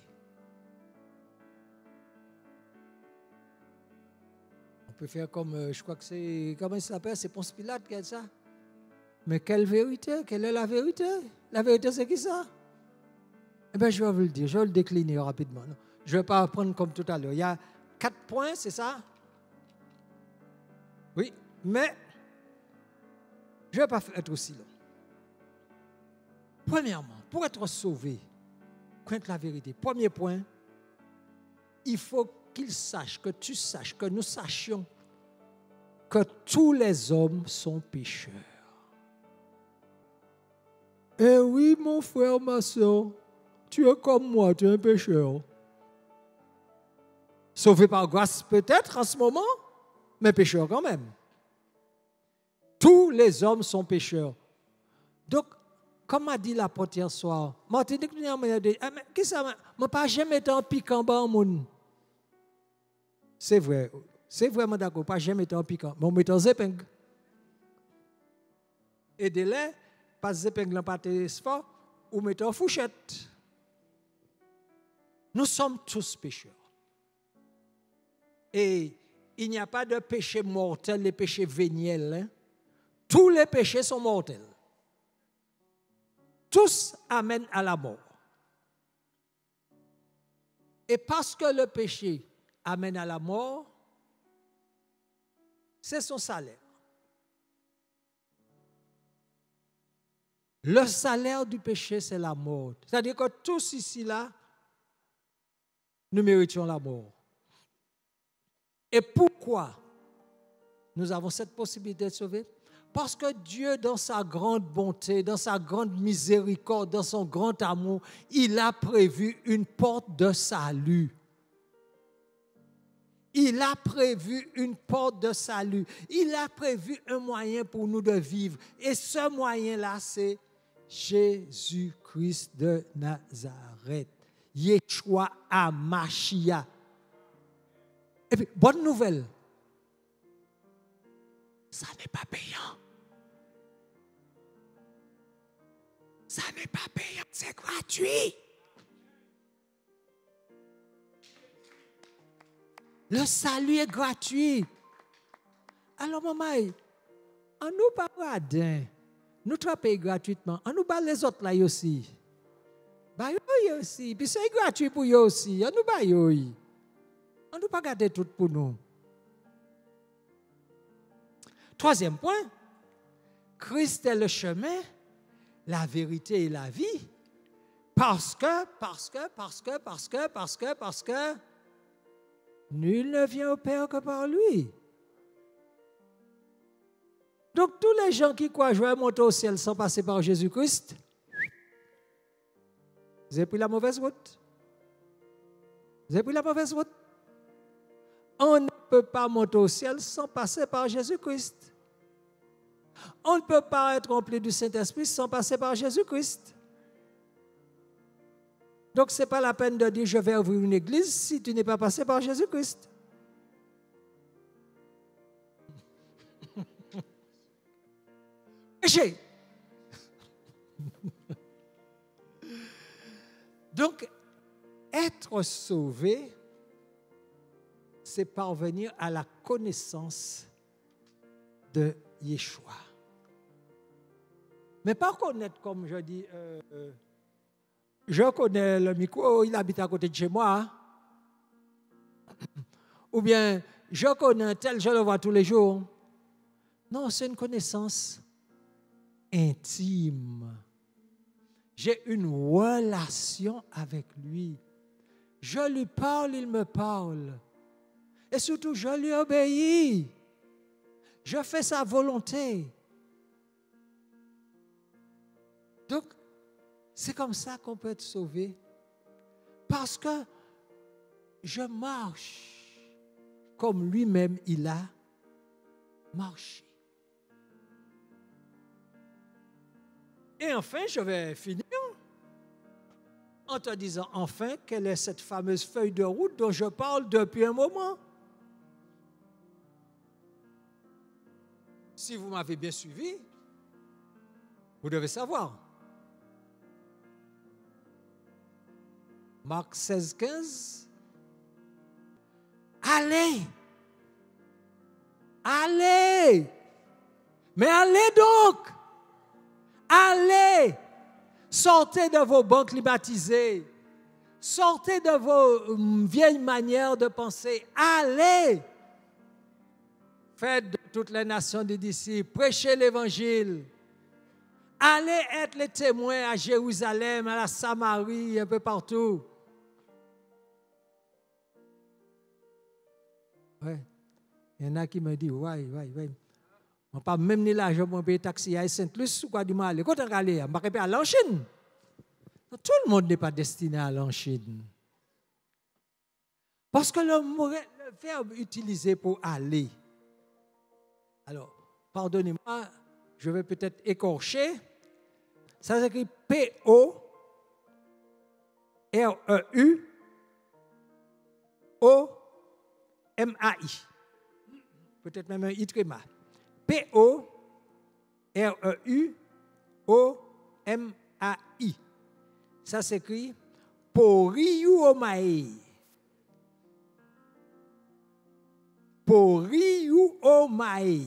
On peut faire comme, je crois que c'est, comment il s'appelle, c'est Ponce Pilate qui a dit ça. Mais quelle vérité? Quelle est la vérité? La vérité, c'est qui ça? Eh bien, je vais vous le dire, je vais le décliner rapidement. Non? Je ne vais pas prendre comme tout à l'heure. Il y a 4 points, c'est ça? Oui, mais je ne vais pas être aussi long. Premièrement, pour être sauvé, connaître la vérité, premier point, il faut qu'il sache, que tu saches, que nous sachions que tous les hommes sont pécheurs. Eh oui, mon frère, ma soeur, tu es comme moi, tu es un pécheur. Sauvé par grâce peut-être en ce moment, mais pécheur quand même. Tous les hommes sont pécheurs. Donc, comme a dit l'apôtre hier soir, Martin, qui ça m'a pas jamais été en piquant dans le monde. C'est vrai, vraiment d'accord, pas jamais été en piquant, mais on met en zépingue. Et de là, pas zépingue dans pâté fort, ou met en fourchette. Nous sommes tous pécheurs. Et il n'y a pas de péché mortel, les péchés véniels. Hein? Tous les péchés sont mortels. Tous amènent à la mort. Et parce que le péché amène à la mort, c'est son salaire. Le salaire du péché, c'est la mort. C'est-à-dire que tous ici, là, nous méritions la mort. Et pourquoi nous avons cette possibilité de sauver? Parce que Dieu, dans sa grande bonté, dans sa grande miséricorde, dans son grand amour, il a prévu une porte de salut. Il a prévu une porte de salut. Il a prévu un moyen pour nous de vivre. Et ce moyen-là, c'est Jésus-Christ de Nazareth. Yeshua HaMashiach. Et puis, bonne nouvelle, ça n'est pas payant. Ça n'est pas payant, c'est gratuit. Le salut est gratuit. Alors, maman, on nous pas radin. Nous travaillons gratuitement. On nous bat les autres là aussi. Bah, yo aussi. Puis c'est gratuit pour eux aussi. On nous bat yo. On nous pas garder tout pour nous. Troisième point. Christ est le chemin, la vérité et la vie. Parce que, nul ne vient au Père que par lui. Donc, tous les gens qui croient jouer monter au ciel sans passer par Jésus-Christ, vous avez pris la mauvaise route. Vous avez pris la mauvaise route. On ne peut pas monter au ciel sans passer par Jésus-Christ. On ne peut pas être rempli du Saint-Esprit sans passer par Jésus-Christ. Donc, ce n'est pas la peine de dire je vais ouvrir une église si tu n'es pas passé par Jésus-Christ. Péché. Donc, être sauvé, c'est parvenir à la connaissance de Yeshua. Mais pas connaître, comme je dis, je connais le micro, il habite à côté de chez moi. Ou bien, je connais un tel, je le vois tous les jours. Non, c'est une connaissance intime. J'ai une relation avec lui. Je lui parle, il me parle. Et surtout, je lui obéis. Je fais sa volonté. Donc, c'est comme ça qu'on peut être sauvé. Parce que je marche comme lui-même il a marché. Et enfin, je vais finir en te disant enfin quelle est cette fameuse feuille de route dont je parle depuis un moment. Si vous m'avez bien suivi, vous devez savoir. Marc 16, 15. Allez! Allez! Mais allez donc! Allez! Sortez de vos bancs climatisés. Sortez de vos vieilles manières de penser. Allez! Faites de toutes les nations des disciples. Prêchez l'évangile. Allez être les témoins à Jérusalem, à la Samarie, un peu partout. Ouais. Il y en a qui me disent, ouais. On n'a pas même ni l'argent pour payer taxi à Saint-Luc ou quoi du mal. Quand on aller, on va aller en Chine. Tout le monde n'est pas destiné à aller en Chine. Parce que le verbe utilisé pour aller. Alors, pardonnez-moi, je vais peut-être écorcher. Ça s'écrit P-O-R-E-U-O-M-A-I. Peut-être même un I-tréma. P-O-R-E-U-O-M-A-I. Ça s'écrit Poriuomae. Poriuomae.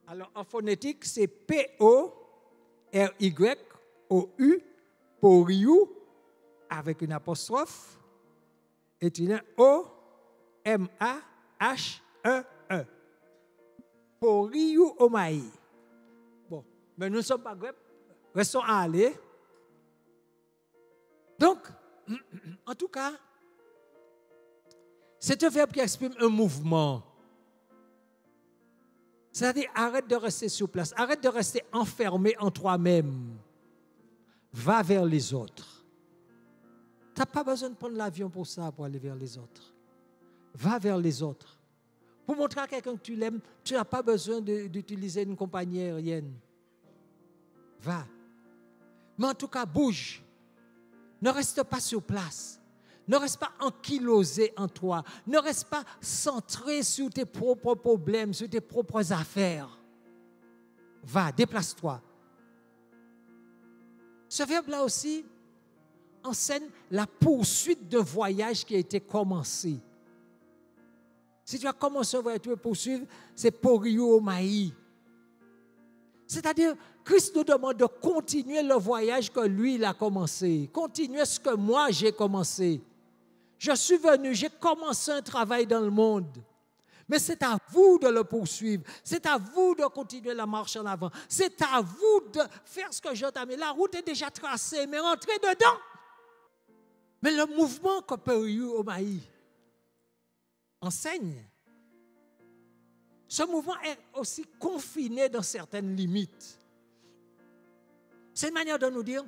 Alors, en phonétique, c'est P-O-R-Y-O-U, Poriou, avec une apostrophe, et tu as O-M-A-H-E-E. Poriou Omaï. Bon, mais nous ne sommes pas grecs, restons à aller. Donc, en tout cas, c'est un verbe qui exprime un mouvement. C'est-à-dire, arrête de rester sur place, arrête de rester enfermé en toi-même. Va vers les autres. Tu n'as pas besoin de prendre l'avion pour ça, pour aller vers les autres. Va vers les autres. Pour montrer à quelqu'un que tu l'aimes, tu n'as pas besoin d'utiliser une compagnie aérienne. Va. Mais en tout cas, bouge. Ne reste pas sur place. Ne reste pas ankylosé en toi. Ne reste pas centré sur tes propres problèmes, sur tes propres affaires. Va, déplace-toi. Ce verbe-là aussi enseigne la poursuite d'un voyage qui a été commencé. Si tu as commencé un voyage, tu veux poursuivre, c'est poriomai. C'est-à-dire, Christ nous demande de continuer le voyage que lui, il a commencé. Continuer ce que moi, j'ai commencé. Je suis venu, j'ai commencé un travail dans le monde. Mais c'est à vous de le poursuivre. C'est à vous de continuer la marche en avant. C'est à vous de faire ce que j'ai entamé. La route est déjà tracée, mais rentrez dedans. Mais le mouvement que poriomai enseigne, ce mouvement est aussi confiné dans certaines limites. C'est une manière de nous dire,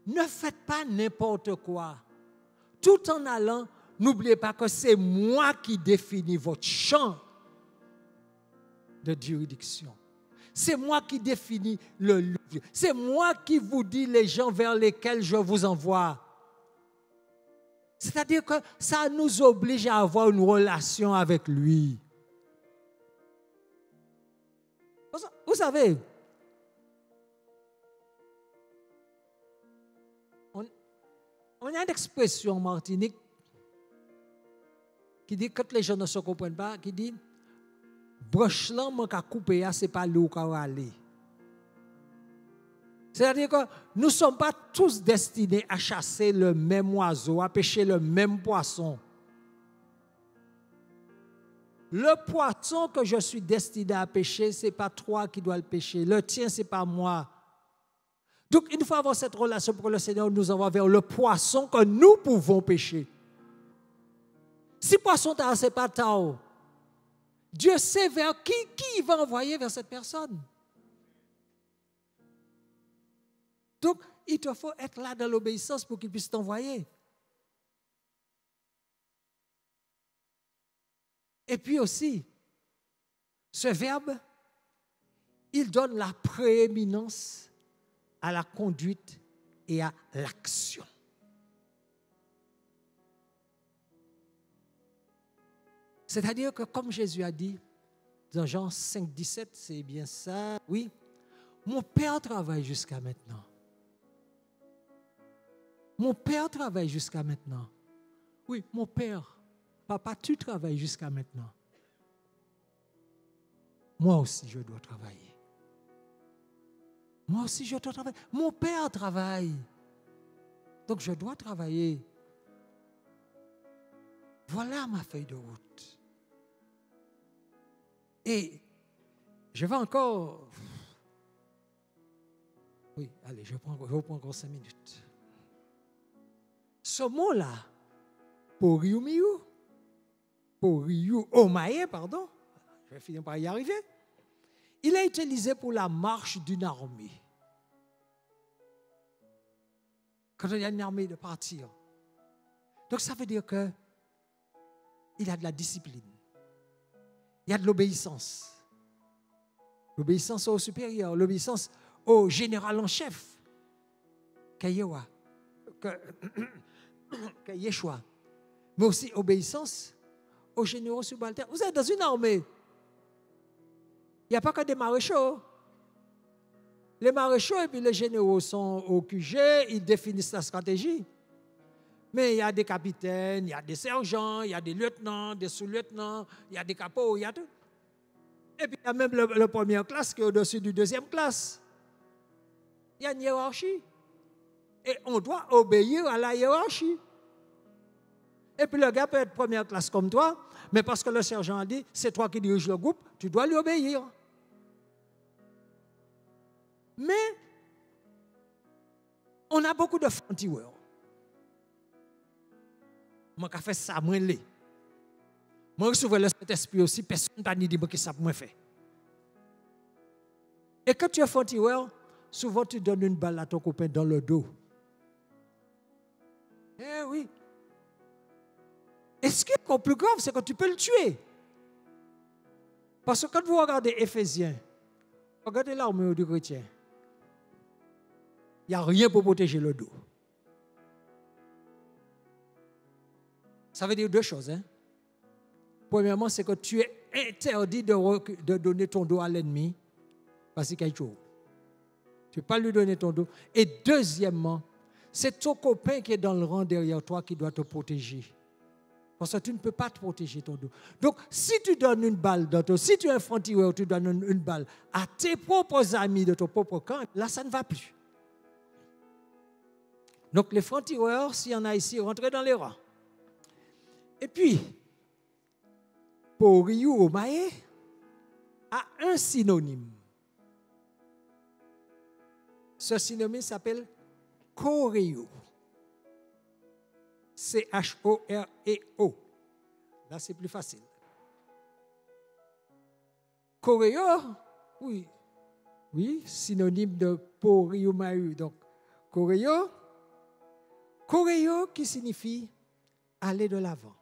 ne faites pas n'importe quoi. Tout en allant, n'oubliez pas que c'est moi qui définis votre champ de juridiction. C'est moi qui définis le lieu. C'est moi qui vous dis les gens vers lesquels je vous envoie. C'est-à-dire que ça nous oblige à avoir une relation avec lui. Vous savez, on a une expression en Martinique qui dit, quand les gens ne se comprennent pas, qui dit, broche là, mon ka couper, c'est pas l'eau qui va aller. C'est-à-dire que nous ne sommes pas tous destinés à chasser le même oiseau, à pêcher le même poisson. Le poisson que je suis destiné à pêcher, ce n'est pas toi qui dois le pêcher. Le tien, ce n'est pas moi. Donc, il faut avoir cette relation pour que le Seigneur nous envoie vers le poisson que nous pouvons pêcher. Si poisson ce n'est pas tao, Dieu sait vers qui il va envoyer vers cette personne. Donc, il te faut être là dans l'obéissance pour qu'il puisse t'envoyer. Et puis aussi, ce verbe, il donne la prééminence à la conduite et à l'action. C'est-à-dire que comme Jésus a dit dans Jean 5, 17, c'est bien ça, oui, mon Père travaille jusqu'à maintenant. Mon Père travaille jusqu'à maintenant. Oui, mon Père, papa, tu travailles jusqu'à maintenant. Moi aussi, je dois travailler. Moi aussi, je dois travailler. Mon Père travaille. Donc, je dois travailler. Voilà ma feuille de route. Et je vais encore... Oui, allez, je reprends encore 5 minutes. Ce mot-là, poriomai, pardon, je vais finir par y arriver, il est utilisé pour la marche d'une armée. Quand il y a une armée de partir. Donc ça veut dire que il y a de la discipline. Il y a de l'obéissance. L'obéissance au supérieur, l'obéissance au général en chef, que Yeshua. Mais aussi obéissance aux généraux subalternes. Vous êtes dans une armée. Il n'y a pas que des maréchaux. Les maréchaux et puis les généraux sont au QG, ils définissent la stratégie. Mais il y a des capitaines, il y a des sergents, il y a des lieutenants, des sous-lieutenants, il y a des capots, il y a tout. Et puis il y a même le première classe qui est au-dessus du deuxième classe. Il y a une hiérarchie. Et on doit obéir à la hiérarchie. Et puis le gars peut être première classe comme toi, mais parce que le sergent a dit, c'est toi qui diriges le groupe, tu dois lui obéir. Mais on a beaucoup de frontières. Moi, je fais ça, moi, je reçois le Saint-Esprit aussi, personne n'a dit que ça moi fait. Et quand tu es frontière, souvent tu donnes une balle à ton copain dans le dos. Eh oui. Et ce qui est encore plus grave, c'est que tu peux le tuer. Parce que quand vous regardez Éphésiens, regardez l'armure du chrétien, il n'y a rien pour protéger le dos. Ça veut dire deux choses. Hein? Premièrement, c'est que tu es interdit de donner ton dos à l'ennemi parce qu'il y a quelque chose. Tu ne peux pas lui donner ton dos. Et deuxièmement, c'est ton copain qui est dans le rang derrière toi qui doit te protéger. Parce que tu ne peux pas te protéger ton dos. Donc, si tu donnes une balle dans ton... Si tu es un franc-tireur, tu donnes une balle à tes propres amis de ton propre camp, là, ça ne va plus. Donc, les francs-tireurs, s'il y en a ici, rentrez dans les rangs. Et puis, pour Ryu Omae, a un synonyme. Ce synonyme s'appelle choréo. C-H-O-R-E-O. Là, c'est plus facile. Choréo, oui. Oui, synonyme de Poriumahu. Donc, choréo. Choréo qui signifie aller de l'avant,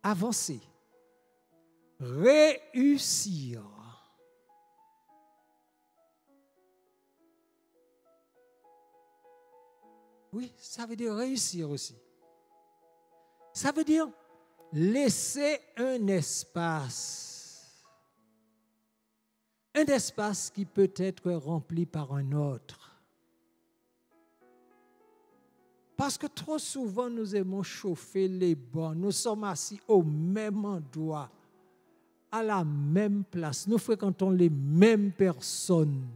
avancer, réussir. Oui, ça veut dire réussir aussi. Ça veut dire laisser un espace. Un espace qui peut être rempli par un autre. Parce que trop souvent, nous aimons chauffer les bancs. Nous sommes assis au même endroit, à la même place. Nous fréquentons les mêmes personnes.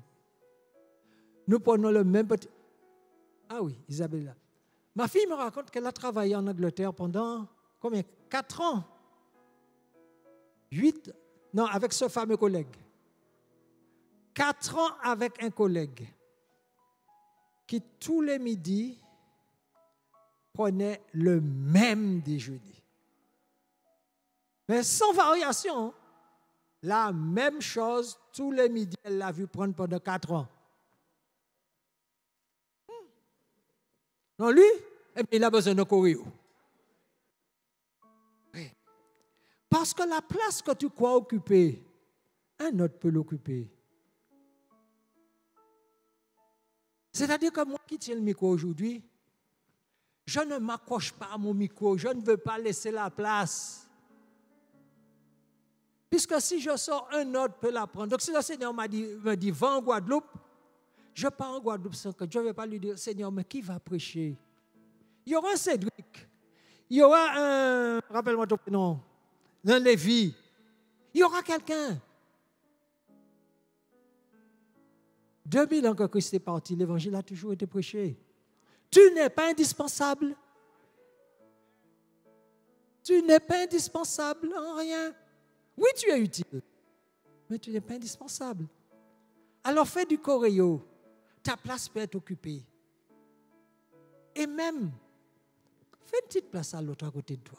Nous prenons le même petit... Ah oui, Isabella. Ma fille me raconte qu'elle a travaillé en Angleterre pendant combien? 4 ans. 8? Non, avec ce fameux collègue. 4 ans avec un collègue qui tous les midis prenait le même déjeuner. Mais sans variation. La même chose tous les midis, elle l'a vu prendre pendant 4 ans. Non, lui, il a besoin de choréo. Oui. Parce que la place que tu crois occuper, un autre peut l'occuper. C'est-à-dire que moi qui tiens le micro aujourd'hui, je ne m'accroche pas à mon micro, je ne veux pas laisser la place. Puisque si je sors, un autre peut la prendre. Donc si le Seigneur me dit, va en Guadeloupe, je pars en Guadeloupe sans que je ne vais pas lui dire, Seigneur, mais qui va prêcher? Il y aura un Cédric, il y aura un, rappelle-moi ton prénom, un Lévi, il y aura quelqu'un. 2000 ans que Christ est parti, l'évangile a toujours été prêché. Tu n'es pas indispensable. Tu n'es pas indispensable en rien. Oui, tu es utile, mais tu n'es pas indispensable. Alors fais du choréo. Ta place peut être occupée. Et même, fais une petite place à l'autre à côté de toi.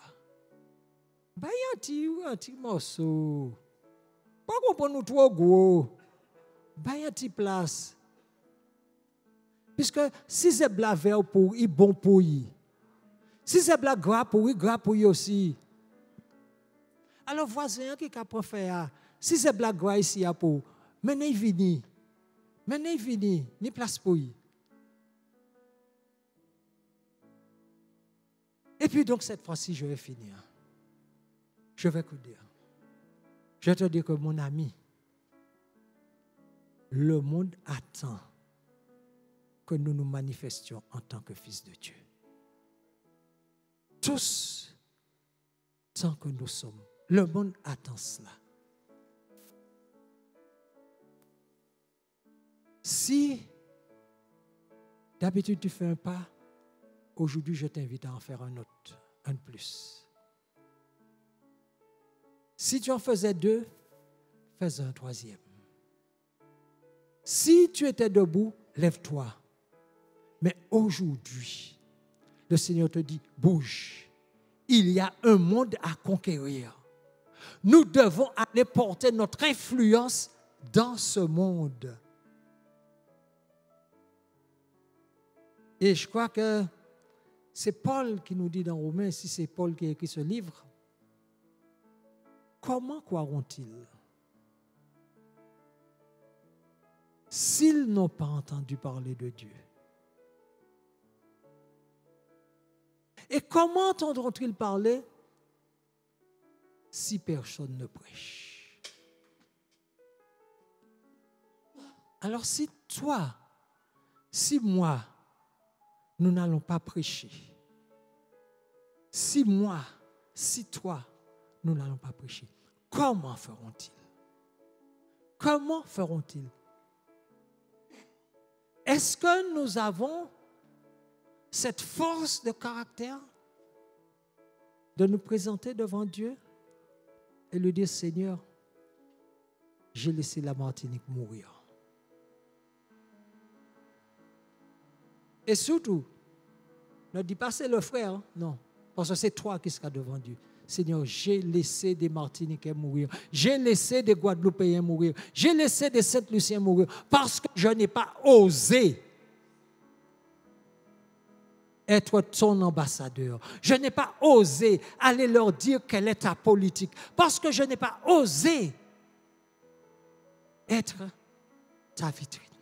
Bah, il y a un petit morceau. Pas qu'on nous trop gros. Bah, il y a une petite place. Puisque si c'est blanc vert pour lui, bon pour lui. Si c'est blanc gras pour lui aussi. Alors, voisin qui a faire, si c'est blanc gras ici, pour maintenant il vient. Maintenant il vient, ni place pour lui. Et puis donc cette fois-ci, je vais finir. Je vais te dire. Je vais te dire que mon ami, le monde attend que nous nous manifestions en tant que fils de Dieu. Tous, tant que nous sommes, le monde attend cela. Si d'habitude tu fais un pas, aujourd'hui je t'invite à en faire un autre, un de plus. Si tu en faisais 2, fais un 3e. Si tu étais debout, lève-toi. Mais aujourd'hui, le Seigneur te dit, bouge. Il y a un monde à conquérir. Nous devons aller porter notre influence dans ce monde. Et je crois que c'est Paul qui nous dit dans Romains, si c'est Paul qui a écrit ce livre, comment croiront-ils s'ils n'ont pas entendu parler de Dieu? Et comment entendront-ils parler si personne ne prêche? Alors si toi, si moi, nous n'allons pas prêcher, si moi, si toi, nous n'allons pas prêcher, comment feront-ils? Comment feront-ils? Est-ce que nous avons cette force de caractère de nous présenter devant Dieu et lui dire, Seigneur, j'ai laissé la Martinique mourir. Et surtout, ne dis pas c'est le frère, hein? Non, parce que c'est toi qui seras devant Dieu. Seigneur, j'ai laissé des Martiniquais mourir, j'ai laissé des Guadeloupéens mourir, j'ai laissé des Saint-Luciens mourir parce que je n'ai pas osé être ton ambassadeur. Je n'ai pas osé aller leur dire quelle est ta politique parce que je n'ai pas osé être ta vitrine.